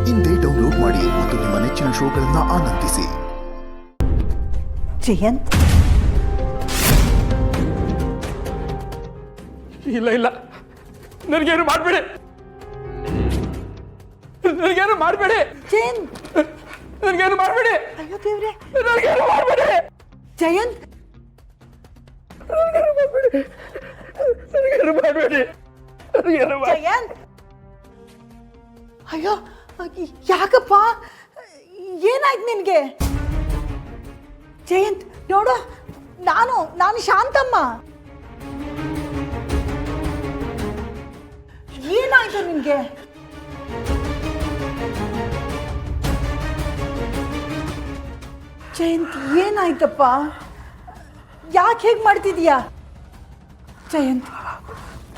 ಇಂದೇ ಡೌನ್ಲೋಡ್ ಮಾಡಿ ಮತ್ತು ನಿಮ್ಮ ನೆಚ್ಚಿನ ಶೋಗಳನ್ನು ಆನಂದಿಸಿ. ಜಯಂತ್, ಇಲ್ಲ ಇಲ್ಲ, ನನಗೇನು ಮಾಡಬೇಡಿ, ನನಗೇನು ಮಾಡಬೇಡಿ ಜಯಂತ್, ನನಗೇನು ಮಾಡಬೇಡಿ. ಅಯ್ಯೋ ದೇವ್ರೆ, ನನಗೇನು ಮಾಡಬೇಡಿ ಜಯಂತ್, ನನಗೇನು ಮಾಡಬೇಡಿ, ನನಗೇನು ಮಾಡಬೇಡಿ, ನನಗೇನು ಮಾಡಬೇಡಿ. ಜಯಂತ್, ಅಯ್ಯೋ ಯಾಕಪ್ಪ, ಏನಾಯ್ತು ನಿನ್ಗೆ? ಜಯಂತ್ ನೋಡು, ನಾನು ಶಾಂತಮ್ಮ. ಏನಾಯ್ತು ನಿನ್ಗೆ? ಜಯಂತ್ ಏನಾಯ್ತಪ್ಪ? ಯಾಕೆ ಹೇಗೆ ಮಾಡ್ತಿದೀಯಾ? ಜಯಂತ್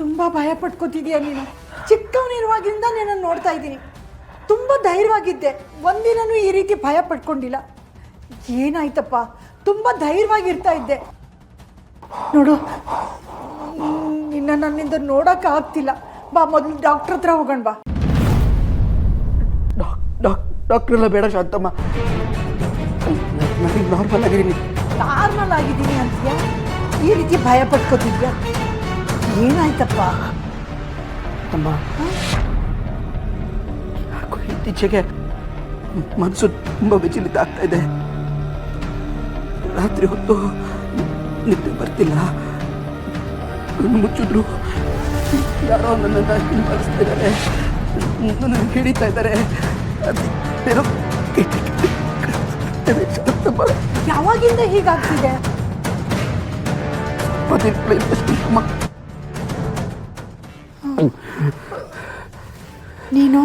ತುಂಬಾ ಭಯ ಪಟ್ಕೋತಿದೀಯ ನೀನು. ಚಿಕ್ಕವನಿರುವಾಗಿಂದ ನಿನ್ನನ್ನು ನೋಡ್ತಾ ಇದ್ದೀನಿ, ತುಂಬ ಧೈರ್ಯವಾಗಿದ್ದೆ, ಒಂದಿನೂ ಈ ರೀತಿ ಭಯ ಪಟ್ಕೊಂಡಿಲ್ಲ. ಏನಾಯ್ತಪ್ಪ? ತುಂಬ ಧೈರ್ಯವಾಗಿರ್ತಾ ಇದ್ದೆ. ನೋಡು, ನಿನ್ನ ನನ್ನಿಂದ ನೋಡೋಕ್ಕಾಗ್ತಿಲ್ಲ. ಬಾ, ಮೊದಲು ಡಾಕ್ಟ್ರ್ ಹತ್ರ ಹೋಗೋಣ ಬಾ. ಡಾಕ್ಟ್ರ್ ಎಲ್ಲ ಬೇಡ ಶಾಂತಮ್ಮ, ನನಗೆ ನಾರ್ಮಲ್ ಆಗಿದ್ದೀನಿ. ನಾರ್ಮಲ್ ಆಗಿದ್ದೀನಿ ಅಂತೀಯಾ? ಈ ರೀತಿ ಭಯ ಪಟ್ಕೋತಿದ್ಯಾ? ಏನಾಯ್ತಪ್ಪ? ಅಮ್ಮ, ಯಾಕೋ ಇತ್ತೀಚೆಗೆ ಮನಸ್ಸು ತುಂಬ ವಿಚಲಿತ ಆಗ್ತಾ ಇದೆ. ರಾತ್ರಿ ಹೊತ್ತು ನಿದ್ದೆ ಬರ್ತಿಲ್ಲ, ಕಣ್ಣು ಮುಚ್ಚಿದ್ರು ಯಾರೋ ನನ್ನನ್ನು ಹಿಂಬಾಲಿಸ್ತಿದ್ದಾರೆ, ನನ್ನನ್ನು ಹಿಡಿತಾ ಇದ್ದಾರೆ. ಅದೇನೋ ಯಾವಾಗಿಂದ ಹೀಗಾಗ್ತಿದೆ? ನೀನು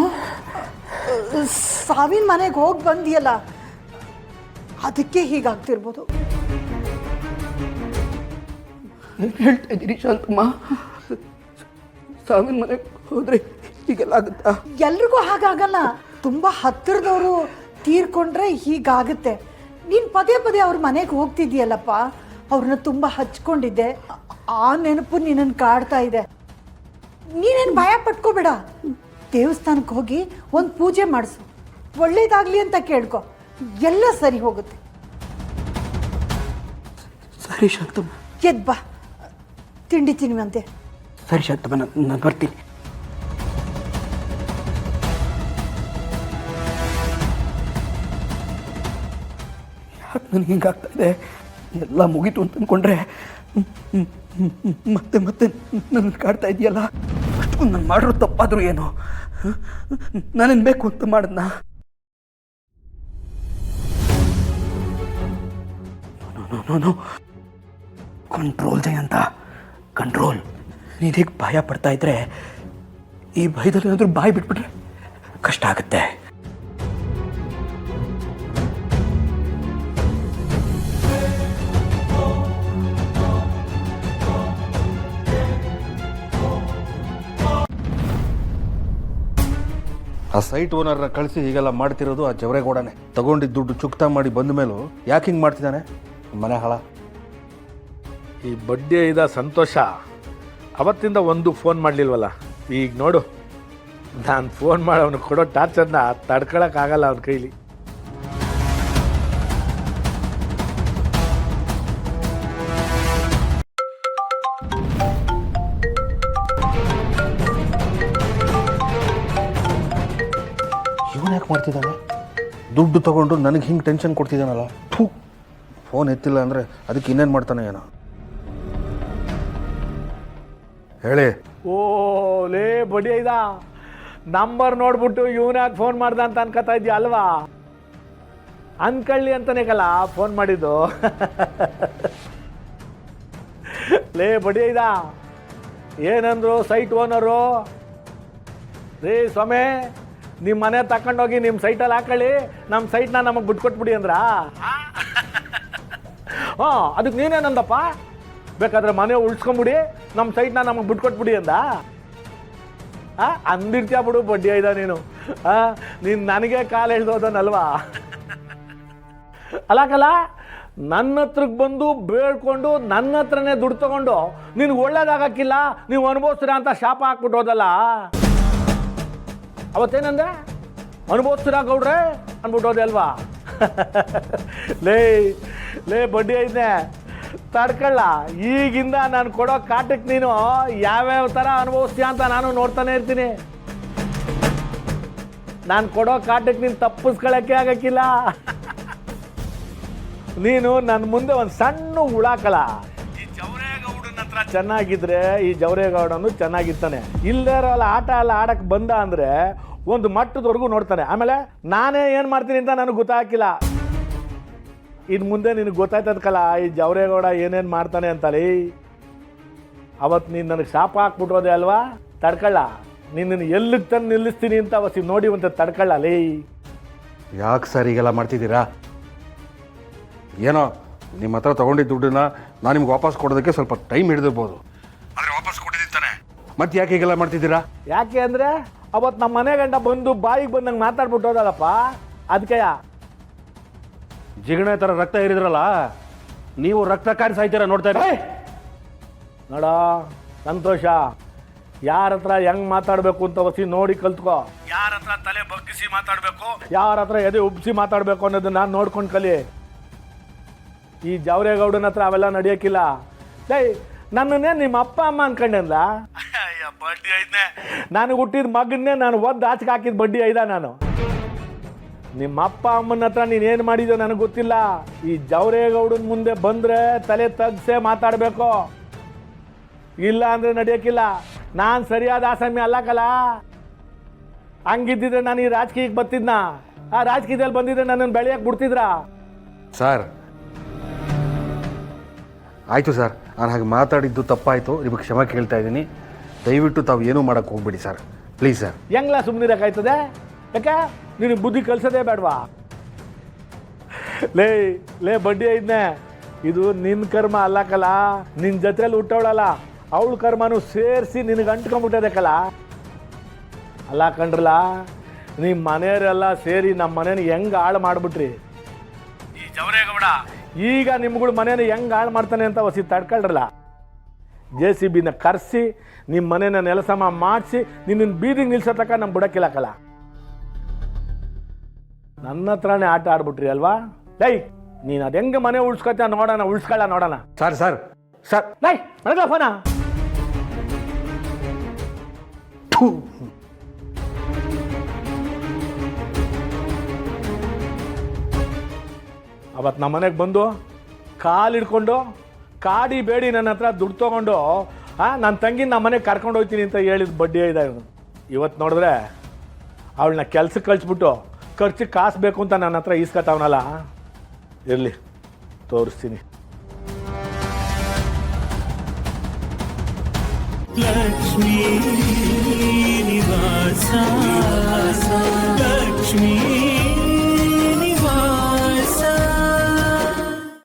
ಸಾವಿನ ಮನೆಗೆ ಹೋಗಿ ಬಂದಿಯಲ್ಲ, ಅದಕ್ಕೆ ಹೀಗಾಗ್ತಿರ್ಬೋದು. ಹೇಳ್ತಾ ಇದ್ದೀರಿ ಶಾಂತಮ್ಮ? ಸಾವಿನ ಮನೆಗೆ ಹೋದ್ರೆ ಹೀಗೆಲ್ಲ ಆಗುತ್ತಾ? ಎಲ್ರಿಗೂ ಹಾಗಾಗಲ್ಲ. ತುಂಬ ಹತ್ತಿರದವರು ತೀರ್ಕೊಂಡ್ರೆ ಹೀಗಾಗುತ್ತೆ. ನೀನು ಪದೇ ಪದೇ ಅವ್ರ ಮನೆಗೆ ಹೋಗ್ತಿದ್ದೀಯಲ್ಲಪ್ಪ, ಅವ್ರನ್ನ ತುಂಬ ಹಚ್ಕೊಂಡಿದ್ದೆ, ಆ ನೆನಪು ನಿನ್ನನ್ನು ಕಾಡ್ತಾ ಇದೆ. ನೀನೇನು ಭಯ ಪಟ್ಕೋಬೇಡ, ದೇವಸ್ಥಾನಕ್ಕೆ ಹೋಗಿ ಒಂದು ಪೂಜೆ ಮಾಡಿಸು, ಒಳ್ಳೇದಾಗಲಿ ಅಂತ ಕೇಳ್ಕೊ, ಎಲ್ಲ ಸರಿ ಹೋಗುತ್ತೆ. ಸರಿ ಶಾಂತಮ್ಮ. ಎದ್ ಬಾ, ತಿಂಡಿ ತಿನ್ನುವಂತೆ. ಸರಿ ಶಾಂತಮ್ಮ, ನಾನು ಬರ್ತೀನಿ. ಯಾಕೆ ನನಗೆ ಹಿಂಗಾಗ್ತಾ ಇದೆ? ಎಲ್ಲ ಮುಗೀತು ಅಂತ ಅಂದ್ಕೊಂಡ್ರೆ ಮತ್ತೆ ಮತ್ತೆ ನನ್ನ ಕಾಡ್ತಾ ಇದೆಯಲ್ಲ. ಅಷ್ಟು ನಾನು ಮಾಡಿರೋ ತಪ್ಪಾದರೂ ಏನು? ನಾನೇನು ಬೇಕು ಅಂತ ಮಾಡಿದ್ನ? Control Jayanta, control. ನೀನು ಹೀಗೆ ಭಯ ಪಡ್ತಾ ಇದ್ರೆ, ಈ ಭಯದಲ್ಲಿ ಏನಾದರೂ ಬಾಯಿ ಬಿಟ್ಬಿಟ್ರೆ ಕಷ್ಟ ಆಗುತ್ತೆ. ಆ ಸೈಟ್ ಓನರ್ನ ಕಳಿಸಿ ಹೀಗೆಲ್ಲ ಮಾಡ್ತಿರೋದು ಆ ಜವರೇಗೌಡನೇ. ತಗೊಂಡಿದ್ದ ದುಡ್ಡು ಚುಕ್ತಾ ಮಾಡಿ ಬಂದ ಮೇಲೂ ಯಾಕೆ ಹಿಂಗೆ ಮಾಡ್ತಿದ್ದಾನೆ? ಮನೆ ಹಾಳ. ಈ ಬಡ್ಡಿ ಇದ ಸಂತೋಷ ಅವತ್ತಿಂದ ಒಂದು ಫೋನ್ ಮಾಡಲಿಲ್ವಲ್ಲ. ಈಗ ನೋಡು, ನಾನು ಫೋನ್ ಮಾಡಿ ಅವನು ಕೊಡೋ ಟಾರ್ಚರ್ನ ತಡ್ಕೊಳಕ್ಕಾಗಲ್ಲ ಅವನ ಕೈಲಿ. ಇವನು ಯಾಕೆ ಮಾಡ್ತಿದ್ದಾನೆ? ದುಡ್ಡು ತಗೊಂಡು ನನಗೆ ಹಿಂಗೆ ಟೆನ್ಷನ್ ಕೊಡ್ತಿದ್ದಾನಲ್ಲ. ಥೂ, ಫೋನ್ ಎತ್ತಿಲ್ಲ ಅಂದರೆ ಅದಕ್ಕೆ ಇನ್ನೇನು ಮಾಡ್ತಾನೆ ಏನೋ. ಹೇಳಿ. ಓ ಲೇ ಬಡ್ಡಿ ಇದ, ನಂಬರ್ ನೋಡ್ಬಿಟ್ಟು ಇವನ್ಯಾಕೆ ಫೋನ್ ಮಾಡ್ದ ಅಂತ ಅನ್ಕೋತಾ ಇದ್ಯಾ ಅಲ್ವಾ? ಅನ್ಕಳ್ಳಿ ಅಂತಾನೆ ಕಲ್ಲ ಫೋನ್ ಮಾಡಿದ್ದು. ಲೇ ಬಡ್ಡಿ ಇದ, ಏನಂದ್ರು ಸೈಟ್ ಓನರು? ರೇ ಸ್ವಾಮಿ, ನಿಮ್ಮ ಮನೆ ತಗೊಂಡೋಗಿ ನಿಮ್ಮ ಸೈಟಲ್ಲಿ ಹಾಕೊಳ್ಳಿ, ನಮ್ಮ ಸೈಟ್ನ ನಮಗೆ ಬಿಟ್ಕೊಟ್ಬಿಡಿ ಅಂದ್ರ? ಹಾಂ, ಅದಕ್ಕೆ ನೀನೇನಂದಪ್ಪ? ಬೇಕಾದ್ರೆ ಮನೆ ಉಳ್ಸ್ಕೊಂಬಿಡಿ, ನಮ್ಮ ಸೈಟ್ನ ನಮಗೆ ಬಿಟ್ಕೊಟ್ಬಿಡಿ ಅಂದ? ಅಂದಿರ್ತೀಯ ಬಿಡು ಬಡ್ಡಿ ಆಯ್ದ ನೀನು. ನೀನು ನನಗೆ ಕಾಲು ಎಳ್ದೋದನಲ್ವಾ? ಅಲ್ಲ, ನನ್ನ ಹತ್ರಕ್ಕೆ ಬಂದು ಬೇಡ್ಕೊಂಡು ನನ್ನ ಹತ್ರನೇ ದುಡ್ಡು ತಗೊಂಡು ನಿನ್ಗೆ ಒಳ್ಳೇದಾಗಕ್ಕಿಲ್ಲ, ನೀವು ಅನುಭವಿಸ್ತೀರ ಅಂತ ಶಾಪ ಹಾಕ್ಬಿಟ್ಟು ಹೋದಲ್ಲ. ಅವತ್ತೇನಂದೆ? ಅನುಭವಿಸ್ತೀರಾ ಗೌಡ್ರೆ ಅಂದ್ಬಿಟ್ಟೋದೆ ಅಲ್ವಾ? ಲೇ ಲೇ ಬಡ್ಡಿ ಐತೆ ತಡ್ಕೊಳ್ಳ. ಈಗಿಂದ ನಾನು ಕೊಡೋ ಕಾಟಕ್ಕೆ ನೀನು ಯಾವ್ಯಾವ ಥರ ಅನುಭವಿಸ್ತೀಯ ಅಂತ ನಾನು ನೋಡ್ತಾನೆ ಇರ್ತೀನಿ. ನಾನು ಕೊಡೋ ಕಾಟಕ್ಕೆ ನೀನು ತಪ್ಪಿಸ್ಕೊಳ್ಳೋಕ್ಕೆ ಆಗಕ್ಕಿಲ್ಲ. ನೀನು ನನ್ನ ಮುಂದೆ ಒಂದು ಸಣ್ಣ ಉಳಾಕಳ. ಈ ಜವರೇಗೌಡನ ಹತ್ರ ಚೆನ್ನಾಗಿದ್ರೆ ಈ ಜವರೇಗೌಡನು ಚೆನ್ನಾಗಿರ್ತಾನೆ. ಇಲ್ಲರಲ್ಲ ಆಟ ಎಲ್ಲ ಆಡಕ್ಕೆ ಬಂದ ಅಂದರೆ ಒಂದು ಮಟ್ಟದವರೆಗೂ ನೋಡ್ತಾನೆ. ಆಮೇಲೆ ನಾನೇ ಏನು ಮಾಡ್ತೀನಿ ಅಂತ ನನಗೆ ಗೊತ್ತಾಗಿಲ್ಲ. ಇನ್ನು ಮುಂದೆ ನಿನಗೆ ಗೊತ್ತಾಯ್ತದಕ್ಕಲ್ಲ ಈ ಜವರೇಗೌಡ ಏನೇನು ಮಾಡ್ತಾನೆ ಅಂತಲೇ. ಅವತ್ತು ನೀನು ನನಗೆ ಶಾಪ ಹಾಕ್ಬಿಟ್ಟೋದೆ ಅಲ್ವಾ? ತಡ್ಕೊಳ್ಳ. ನಿನ್ನನ್ನು ಎಲ್ಲಿಗೆ ತಂದು ನಿಲ್ಲಿಸ್ತೀನಿ ಅಂತ ಅವತ್ತು ನೋಡಿ ಒಂದು ತಡ್ಕೊಳ್ಳ ಲೇ. ಯಾಕೆ ಸರ್ ಈಗೆಲ್ಲ ಮಾಡ್ತಿದ್ದೀರಾ? ಏನೋ ನಿಮ್ಮ ಹತ್ರ ತೊಗೊಂಡಿದ್ದ ದುಡ್ಡನ್ನ ನಾನು ನಿಮ್ಗೆ ವಾಪಸ್ ಕೊಡೋದಕ್ಕೆ ಸ್ವಲ್ಪ ಟೈಮ್ ಹಿಡಿದಿರ್ಬೋದು, ಆದರೆ ವಾಪಸ್ ಕೊಟ್ಟಿದ್ದಾನೆ. ಮತ್ತೆ ಯಾಕೆ ಹೀಗೆಲ್ಲ ಮಾಡ್ತಿದ್ದೀರಾ? ಯಾಕೆ ಅಂದರೆ ಅವತ್ತು ನಮ್ಮ ಮನೆ ಗಂಟ ಬಂದು ಬಾಯಿಗೆ ಬಂದಂಗೆ ಮಾತಾಡ್ಬಿಟ್ಟೋದಲ್ಲಪ್ಪ, ಅದಕ್ಕೆ. ಜಿಗಣೆ ಥರ ರಕ್ತ ಏರಿದ್ರಲ್ಲ, ನೀವು ರಕ್ತ ಕಾರಿ ಸಾಯ್ತೀರ ನೋಡ್ತಾ ಇರಿ. ನೋಡ ಸಂತೋಷ, ಯಾರ ಹತ್ರ ಹೆಂಗೆ ಮಾತಾಡಬೇಕು ಅಂತ ಹೊಸಿ ನೋಡಿ ಕಲ್ತ್ಕೋ. ಯಾರ ಹತ್ರ ತಲೆ ಬಗ್ಗಿಸಿ ಮಾತಾಡಬೇಕು, ಯಾರ ಹತ್ರ ಎದೆ ಉಬ್ಬಿಸಿ ಮಾತಾಡಬೇಕು ಅನ್ನೋದನ್ನ ನಾನು ನೋಡ್ಕೊಂಡು ಕಲಿ. ಈ ಜವರೇಗೌಡನ ಹತ್ರ ಅವೆಲ್ಲ ನಡೆಯೋಕ್ಕಿಲ್ಲ. ಡೈ ನನ್ನನ್ನೇ ನಿಮ್ಮ ಅಪ್ಪ ಅಮ್ಮ ಅನ್ಕೊಂಡೆಲ್ಲ. ಬಡ್ಡಿ ಐದನೇ ನನಗೆ ಹುಟ್ಟಿದ ಮಗನ್ನೇ ನಾನು ಒದ್ದು ಆಚೆಗೆ ಹಾಕಿದ ಬಡ್ಡಿ ಐದ ನಾನು. ನಿಮ್ಮ ಅಪ್ಪ ಅಮ್ಮನ ಹತ್ರ ನೀನೇನು ಮಾಡಿದ್ಯೋ ನನಗೆ ಗೊತ್ತಿಲ್ಲ. ಈ ಜವರೇಗೌಡನ ಮುಂದೆ ಬಂದರೆ ತಲೆ ತಗ್ಸೇ ಮಾತಾಡಬೇಕು, ಇಲ್ಲ ಅಂದರೆ ನಡೆಯೋಕ್ಕಿಲ್ಲ. ನಾನು ಸರಿಯಾದ ಆಸಾಮಿ ಅಲ್ಲಕಲ್ಲ. ಹಂಗಿದ್ದಿದ್ರೆ ನಾನು ಈ ರಾಜಕೀಯಕ್ಕೆ ಬರ್ತಿದ್ನ? ಆ ರಾಜಕೀಯದಲ್ಲಿ ಬಂದಿದ್ರೆ ನನ್ನನ್ನು ಬೆಳೆಯಕ್ಕೆ ಬಿಡ್ತಿದ್ರಾ? ಸರ್ ಆಯಿತು ಸರ್, ನಾನು ಹಾಗೆ ಮಾತಾಡಿದ್ದು ತಪ್ಪಾಯಿತು, ನಿಮಗೆ ಕ್ಷಮೆ ಕೇಳ್ತಾ ಇದ್ದೀನಿ. ದಯವಿಟ್ಟು ತಾವು ಏನೂ ಮಾಡೋಕ್ಕೆ ಹೋಗ್ಬಿಡಿ ಸರ್, ಪ್ಲೀಸ್ ಸರ್. ಹೆಂಗ್ಲ ಸುಮ್ಮನಿರಕ್ಕಾಯ್ತದೆ? ಯಾಕೆ ನಿನಗೆ ಬುದ್ಧಿ ಕಲಿಸೋದೇ ಬೇಡವಾ? ಲೇ ಲೇ ಬಡ್ಡಿ ಐದನೇ, ಇದು ನಿನ್ನ ಕರ್ಮ ಅಲ್ಲಕಲ್ಲ. ನಿನ್ನ ಜೊತೆಯಲ್ಲಿ ಹುಟ್ಟವಳಲ್ಲ, ಅವಳ ಕರ್ಮನೂ ಸೇರಿಸಿ ನಿನಗೆ ಅಂಟ್ಕೊಂಡ್ಬಿಟ್ಟದಕ್ಕಲ್ಲ. ಅಲ್ಲ ಕಂಡ್ರಲ್ಲ, ನಿಮ್ಮ ಮನೆಯವರೆಲ್ಲ ಸೇರಿ ನಮ್ಮ ಮನೇನ ಹೆಂಗೆ ಹಾಳು ಮಾಡಿಬಿಟ್ರಿ. ಈ ಜವರೇಗೌಡ ಈಗ ನಿಮ್ಗಳು ಮನೇನ ಹೆಂಗೆ ಹಾಳು ಮಾಡ್ತಾನೆ ಅಂತ ಹೊಸಿ ತಡ್ಕೊಳ್ರಲ್ಲ. JCBನ ಕರೆಸಿ ನಿಮ್ಮ ಮನೇನ ನೆಲಸಮ ಮಾಡಿಸಿ ನಿನ್ನನ್ನು ಬೀದಿಗೆ ನಿಲ್ಸೋ ತನಕ ನಮ್ಮ ಬಿಡಕ್ಕಿಲ್ಲಕ್ಕಲ್ಲ. ನನ್ನ ಹತ್ರನೇ ಆಟ ಆಡ್ಬಿಟ್ರಿ ಅಲ್ವಾ? ಲೈ ನೀನು ಅದು ಹೆಂಗೆ ಮನೆ ಉಳ್ಸ್ಕೊತ ನೋಡೋಣ, ಉಳ್ಸ್ಕೊಳ್ಳ ನೋಡೋಣ. ಸರ್ ಸರ್ ಸರ್ ಲೈ ನನಗ ಫೋನ. ಅವತ್ತು ನಮ್ಮ ಮನೆಗೆ ಬಂದು ಕಾಲು ಹಿಡ್ಕೊಂಡು ಕಾಡಿ ಬೇಡಿ ನನ್ನ ಹತ್ರ ದುಡ್ಡು ತೊಗೊಂಡು ನನ್ನ ತಂಗಿ ನಮ್ಮ ಮನೆಗೆ ಕರ್ಕೊಂಡು ಹೋಗ್ತೀನಿ ಅಂತ ಹೇಳಿದ ಬಡ್ಡಿ ಇದೆ. ಇವತ್ತು ನೋಡಿದ್ರೆ ಅವಳನ್ನ ಕೆಲ್ಸಕ್ಕೆ ಕಳಿಸ್ಬಿಟ್ಟು ಖರ್ಚಿಗೆ ಕಾಸು ಬೇಕು ಅಂತ ನನ್ನ ಹತ್ರ ಈಸ್ಕೊತಾವನಲ್ಲ. ಇರಲಿ ತೋರಿಸ್ತೀನಿ. ಲಕ್ಷ್ಮೀ ನಿವಾಸ